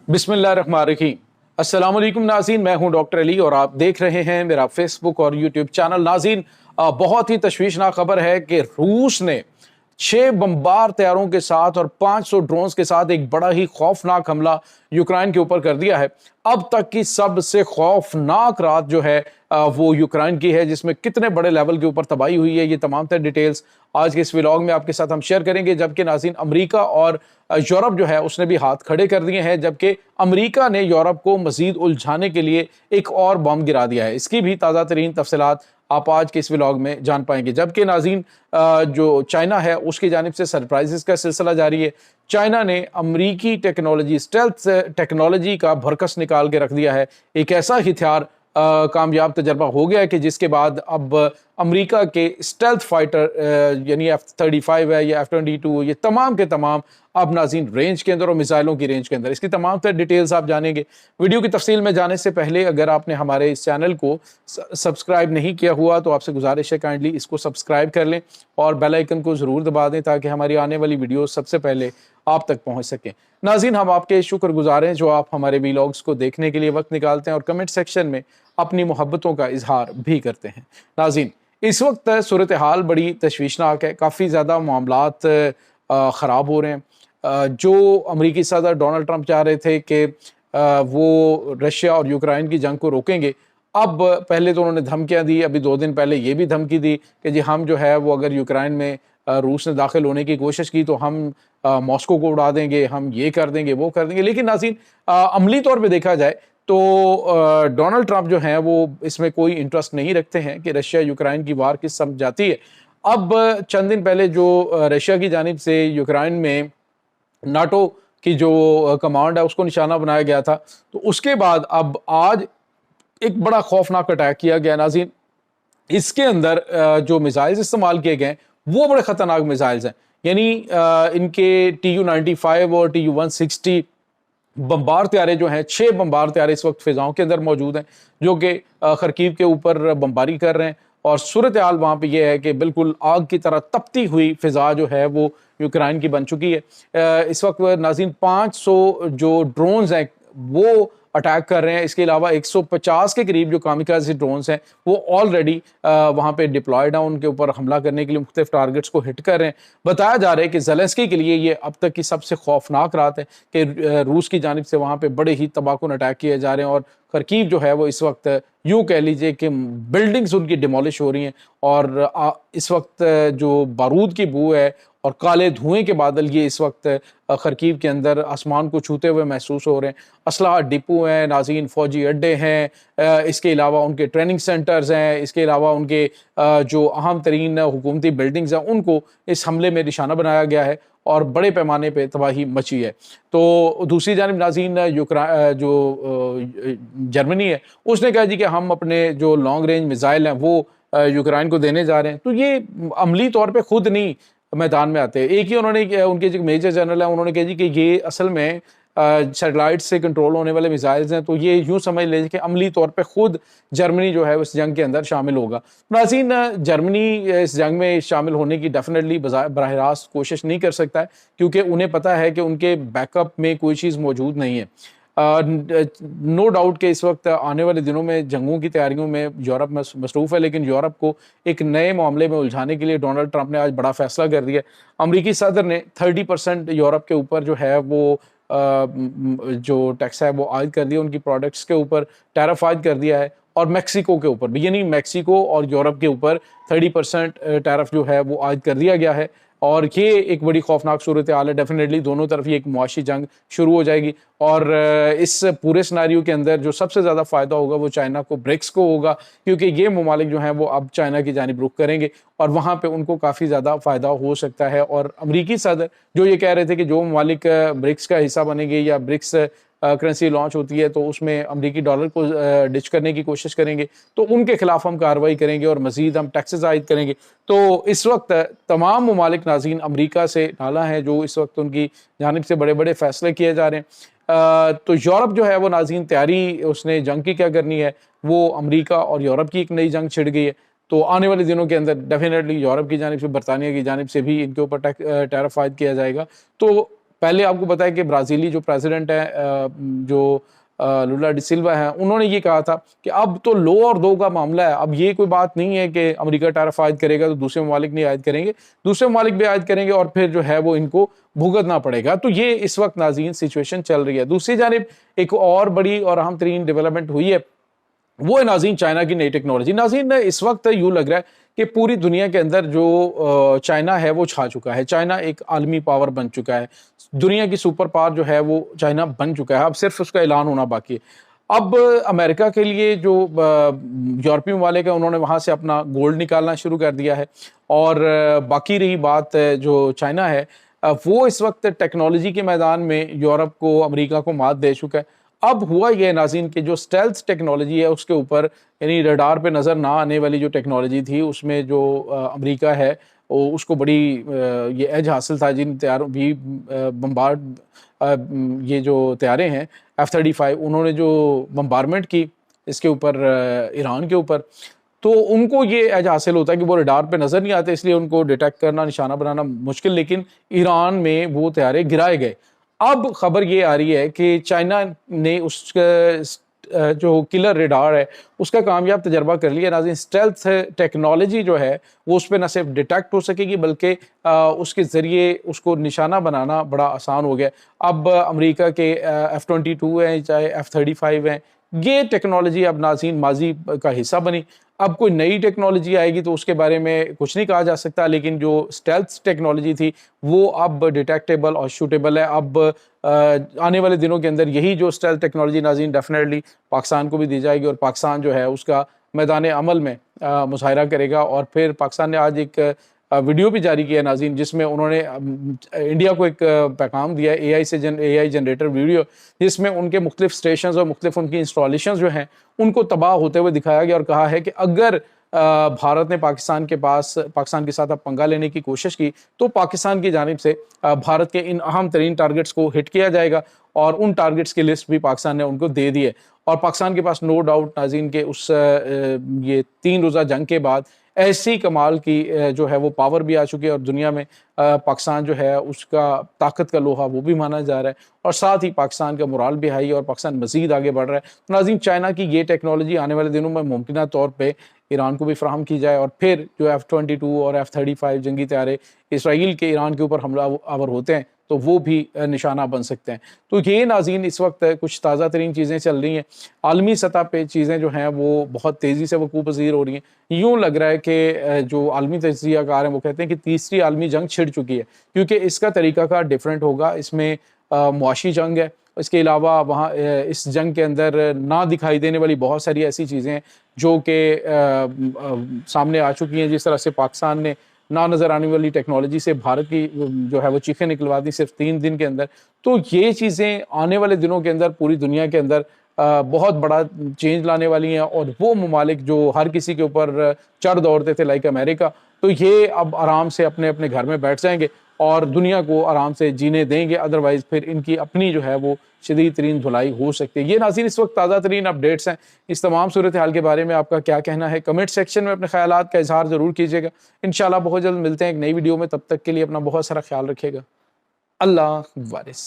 बिस्मिल्लाहिर्रहमानिर्रहीम। अस्सलाम वालेकुम नाज़रीन, मैं हूं डॉक्टर अली और आप देख रहे हैं मेरा फेसबुक और यूट्यूब चैनल। नाज़रीन, बहुत ही तशवीशनाक खबर है कि रूस ने 6 बमबार तैयारों के साथ और 500 ड्रोन्स के साथ एक बड़ा ही खौफनाक हमला यूक्रेन के ऊपर कर दिया है। अब तक की सबसे खौफनाक रात जो है वो यूक्रेन की है, जिसमें कितने बड़े लेवल के ऊपर तबाही हुई है, ये तमाम तर डिटेल्स आज के इस व्लॉग में आपके साथ हम शेयर करेंगे। जबकि नाज़रीन, अमेरिका और यूरोप जो है उसने भी हाथ खड़े कर दिए हैं, जबकि अमेरिका ने यूरोप को मजीद उलझाने के लिए एक और बम गिरा दिया है। इसकी भी ताज़ा तरीन तफसीलात आप आज के इस व्लॉग में जान पाएंगे। जबकि नाज़रीन, जो चाइना है उसकी जानिब से सरप्राइजेस का सिलसिला जारी है। चाइना ने अमरीकी टेक्नोलॉजी, स्टेल्थ टेक्नोलॉजी का भरकस निकाल के रख दिया है। एक ऐसा हथियार कामयाब तजर्बा हो गया है कि जिसके बाद अब अमेरिका के स्टेल्थ फाइटर यानी F-35 है या F-22, ये तमाम के तमाम अब नाज़रीन रेंज के अंदर और मिसाइलों की रेंज के अंदर। इसकी तमाम तर डिटेल्स आप जानेंगे। वीडियो की तफसील में जाने से पहले अगर आपने हमारे इस चैनल को सब्सक्राइब नहीं किया हुआ तो आपसे गुजारिश है काइंडली इसको सब्सक्राइब कर लें और बेल आइकन को ज़रूर दबा दें ताकि हमारी आने वाली वीडियो सबसे पहले आप तक पहुंच सकें। नाज़रीन, हम आपके शुक्रगुजार हैं जो आप हमारे वीलॉग्स को देखने के लिए वक्त निकालते हैं और कमेंट सेक्शन में अपनी मोहब्बतों का इजहार भी करते हैं। नाज़रीन, इस वक्त सूरत हाल बड़ी तशवीशनाक है। काफ़ी ज़्यादा मामलात ख़राब हो रहे हैं। जो अमरीकी सदर डोनाल्ड ट्रंप चाह रहे थे कि वो रशिया और यूक्रेन की जंग को रोकेंगे, अब पहले तो उन्होंने धमकियां दी, अभी 2 दिन पहले ये भी धमकी दी कि जी हम जो है वो अगर यूक्रेन में रूस ने दाखिल होने की कोशिश की तो हम मॉस्को को उड़ा देंगे, हम ये कर देंगे, वो कर देंगे। लेकिन नाज़रीन, अमली तौर पे देखा जाए तो डोनाल्ड ट्रंप जो हैं वो इसमें कोई इंटरेस्ट नहीं रखते हैं कि रशिया यूक्रेन की वार किस समझ जाती है। अब चंद दिन पहले जो रशिया की जानिब से यूक्रेन में नाटो की जो कमांड है उसको निशाना बनाया गया था, तो उसके बाद अब आज एक बड़ा खौफनाक अटैक किया गया। नाज़रीन, इसके अंदर जो मिसाइल्स इस्तेमाल किए गए वो बड़े ख़तरनाक मिसाइल्स हैं। यानी इनके TU-95 और TU-160 बमबार त्यारे जो हैं, 6 बमबार त्यारे इस वक्त फिजाओं के अंदर मौजूद हैं जो कि खरकीव के ऊपर बमबारी कर रहे हैं। और सूरत हाल वहाँ पे ये है कि बिल्कुल आग की तरह तपती हुई फिजा जो है वो यूक्रेन की बन चुकी है। इस वक्त नाज़रीन 500 जो ड्रोन्स हैं वो अटैक कर रहे हैं। इसके अलावा 150 के करीब जो कामिकाज़े ड्रोन्स हैं वो ऑलरेडी वहाँ पे डिप्लॉयड हैं, उनके ऊपर हमला करने के लिए मुख्तलिफ टारगेट्स को हिट कर रहे हैं। बताया जा रहा है कि ज़ेलेंस्की के लिए ये अब तक की सबसे खौफनाक रात है कि रूस की जानिब से वहाँ पे बड़े ही तबाहकुन अटैक किए जा रहे हैं और खरकीव जो है वो इस वक्त यूँ कह लीजिए कि बिल्डिंग्स उनकी डिमोलिश हो रही हैं और इस वक्त जो बारूद की बू है और काले धुएं के बादल ये इस वक्त खरकीव के अंदर आसमान को छूते हुए महसूस हो रहे हैं। असलहा डिपो हैं नाज़रीन, फौजी अड्डे हैं, इसके अलावा उनके ट्रेनिंग सेंटर्स हैं, इसके अलावा उनके जो अहम तरीन हुकूमती बिल्डिंग्स हैं उनको इस हमले में निशाना बनाया गया है और बड़े पैमाने पे तबाही मची है। तो दूसरी जानिब नाज़रीन, जर्मनी है उसने कहा जी कि हम अपने जो लॉन्ग रेंज मिसाइल हैं वो यूक्रेन को देने जा रहे हैं। तो ये अमली तौर पे खुद नहीं मैदान में आते। एक ही उन्होंने, उनके जो मेजर जनरल है उन्होंने कहा जी कि ये असल में सैटेलाइट से कंट्रोल होने वाले मिसाइल्स हैं, तो ये यूँ समझ लीजिए कि अमली तौर पे खुद जर्मनी जो है उस जंग के अंदर शामिल होगा। नाज़रीन, जर्मनी इस जंग में शामिल होने की डेफिनेटली बराह रास्त कोशिश नहीं कर सकता है क्योंकि उन्हें पता है कि उनके बैकअप में कोई चीज़ मौजूद नहीं है। नो डाउट कि इस वक्त आने वाले दिनों में जंगों की तैयारियों में यूरोप मसरूफ़ है, लेकिन यूरोप को एक नए मामले में उलझाने के लिए डोनाल्ड ट्रंप ने आज बड़ा फैसला कर दिया। अमरीकी सदर ने 30% यूरोप के ऊपर जो है वो जो टैक्स है वो आयद कर दिया, उनकी प्रोडक्ट्स के ऊपर टैरिफ आयद कर दिया है और मेक्सिको के ऊपर भी, यानी मेक्सिको और यूरोप के ऊपर 30% टैरिफ जो है वो आयद कर दिया गया है। और ये एक बड़ी खौफनाक सूरत हाल है। डेफिनेटली दोनों तरफ ये एक मुआशी जंग शुरू हो जाएगी और इस पूरे सिनारियो के अंदर जो सबसे ज़्यादा फ़ायदा होगा वो चाइना को, ब्रिक्स को होगा, क्योंकि ये ममालिक जो हैं वो अब चाइना की जानिब रुख करेंगे और वहाँ पे उनको काफ़ी ज़्यादा फ़ायदा हो सकता है। और अमरीकी सदर जो ये कह रहे थे कि जो ममालिक ब्रिक्स का हिस्सा बनेंगे या ब्रिक्स करेंसी लॉन्च होती है तो उसमें अमरीकी डॉलर को डिच करने की कोशिश करेंगे, तो उनके खिलाफ हम कार्रवाई करेंगे और मज़ीद हम टैक्सेस आयद करेंगे। तो इस वक्त तमाम ममालिक नाज़रीन अमरीका से नाला हैं जो इस वक्त उनकी जानिब से बड़े बड़े फैसले किए जा रहे हैं। तो यूरोप जो है वो नाज़रीन तैयारी उसने जंग की क्या करनी है, वो अमरीका और यूरोप की एक नई जंग छिड़ गई है। तो आने वाले दिनों के अंदर डेफिनेटली यूरोप की जानिब से, बरतानिया की जानिब से भी इनके ऊपर टैरिफ आयद किया जाएगा। तो पहले आपको पता है कि ब्राज़ीली जो प्रेसिडेंट है जो लुला डी सिल्वा है, उन्होंने ये कहा था कि अब तो लो और दो का मामला है। अब ये कोई बात नहीं है कि अमेरिका टैरिफ आयद करेगा तो दूसरे ममालिक नहीं आयद करेंगे, दूसरे ममालिक भी आयद करेंगे और फिर जो है वो इनको भुगतना पड़ेगा। तो ये इस वक्त नाज़रीन सिचुएशन चल रही है। दूसरी जानिब एक और बड़ी और अहम तरीन डेवलपमेंट हुई है, वो है नाज़रीन चाइना की नई टेक्नोलॉजी। नाज़रीन इस वक्त यूँ लग रहा है कि पूरी दुनिया के अंदर जो चाइना है वो छा चुका है। चाइना एक आलमी पावर बन चुका है, दुनिया की सुपर पावर जो है वो चाइना बन चुका है। अब सिर्फ उसका ऐलान होना बाकी है। अब अमेरिका के लिए जो यूरोपीय ममालिक है, उन्होंने वहाँ से अपना गोल्ड निकालना शुरू कर दिया है। और बाकी रही बात जो चाइना है, वो इस वक्त टेक्नोलॉजी के मैदान में यूरोप को, अमेरिका को मात दे चुका है। अब हुआ यह नाज़रीन कि जो स्टेल्थ टेक्नोलॉजी है उसके ऊपर, यानी रडार पे नज़र ना आने वाली जो टेक्नोलॉजी थी, उसमें जो अमेरिका है उसको बड़ी ये एज हासिल था। जिन तैयारों भी बम्बार्ड ये जो तैयारे हैं F-35, उन्होंने जो बम्बारमेंट की इसके ऊपर ईरान के ऊपर, तो उनको ये एज हासिल होता है कि वो रडार पे नज़र नहीं आते, इसलिए उनको डिटेक्ट करना, निशाना बनाना मुश्किल। लेकिन ईरान में वो तैयारे गिराए गए। अब खबर ये आ रही है कि चाइना ने जो किलर रडार है उसका कामयाब तजर्बा कर लिया। नाज़रीन स्टेल्थ टेक्नोलॉजी जो है वो उस पर न सिर्फ डिटेक्ट हो सकेगी बल्कि उसके ज़रिए उसको निशाना बनाना बड़ा आसान हो गया। अब अमेरिका के F-22 हैं, चाहे F-35 हैं, ये टेक्नोलॉजी अब नाज़रीन माजी का हिस्सा बनी। अब कोई नई टेक्नोलॉजी आएगी तो उसके बारे में कुछ नहीं कहा जा सकता, लेकिन जो स्टेल्थ टेक्नोलॉजी थी वो अब डिटेक्टेबल और शूटेबल है। अब आने वाले दिनों के अंदर यही जो स्टेल्थ टेक्नोलॉजी नाज़रीन डेफिनेटली पाकिस्तान को भी दी जाएगी और पाकिस्तान जो है उसका मैदान अमल में मुजाहिरा करेगा। और फिर पाकिस्तान ने आज एक वीडियो भी जारी किया नाज़रीन, जिसमें उन्होंने इंडिया को एक पैगाम दिया है, AI जनरेटर वीडियो, जिसमें उनके मुख्तलिफ स्टेशन और मुख्तलिफ उनकी इंस्टॉलेशन जो हैं उनको तबाह होते हुए दिखाया गया और कहा है कि अगर भारत ने पाकिस्तान के साथ अब पंगा लेने की कोशिश की तो पाकिस्तान की जानिब से भारत के इन अहम तरीन टारगेट्स को हिट किया जाएगा। और उन टारगेट्स की लिस्ट भी पाकिस्तान ने उनको दे दी है। और पाकिस्तान के पास नो डाउट नाज़रीन के उस ये 3 रोज़ा जंग के बाद ऐसी कमाल की जो है वो पावर भी आ चुकी है और दुनिया में पाकिस्तान जो है उसका ताकत का लोहा वो भी माना जा रहा है और साथ ही पाकिस्तान का मोराल भी हाई है और पाकिस्तान मज़ीद आगे बढ़ रहा है। तो नाज़रीन चाइना की ये टेक्नोलॉजी आने वाले दिनों में मुमकिन तौर पे ईरान को भी फ्राहम की जाए और फिर जो F-22 और F-35 जंगी तैयारे इसराइल के ईरान के ऊपर हमला आवर होते हैं तो वो भी निशाना बन सकते हैं। तो ये नाज़रीन इस वक्त कुछ ताज़ा तरीन चीज़ें चल रही हैं। आलमी सतह पे चीज़ें जो हैं वो बहुत तेज़ी से वकूफ़ पज़ीर हो रही हैं। यूँ लग रहा है कि जो आलमी तज्ज़ियाकार हैं वो कहते हैं कि तीसरी आलमी जंग छिड़ चुकी है, क्योंकि इसका तरीक़ाकार डिफरेंट होगा। इसमें मुआशी जंग है, इसके अलावा वहाँ इस जंग के अंदर ना दिखाई देने वाली बहुत सारी ऐसी चीज़ें हैं जो कि सामने आ चुकी हैं। जिस तरह से पाकिस्तान ने ना नज़र आने वाली टेक्नोलॉजी से भारत की जो है वो चीखें निकलवा दी सिर्फ 3 दिन के अंदर। तो ये चीज़ें आने वाले दिनों के अंदर पूरी दुनिया के अंदर बहुत बड़ा चेंज लाने वाली हैं और वो ममालिक जो हर किसी के ऊपर चढ़ दौड़ते थे लाइक अमेरिका, तो ये अब आराम से अपने अपने घर में बैठ जाएंगे और दुनिया को आराम से जीने देंगे। अदरवाइज़ फिर इनकी अपनी जो है वो शदीद तरीन धुलाई हो सकती है। ये नाज़रीन इस वक्त ताज़ा तरीन अपडेट्स हैं। इस तमाम सूरत हाल के बारे में आपका क्या कहना है, कमेंट सेक्शन में अपने ख्यालात का इजहार ज़रूर कीजिएगा। इंशाल्लाह बहुत जल्द मिलते हैं एक नई वीडियो में। तब तक के लिए अपना बहुत सारा ख्याल रखिएगा। अल्लाह वारिस।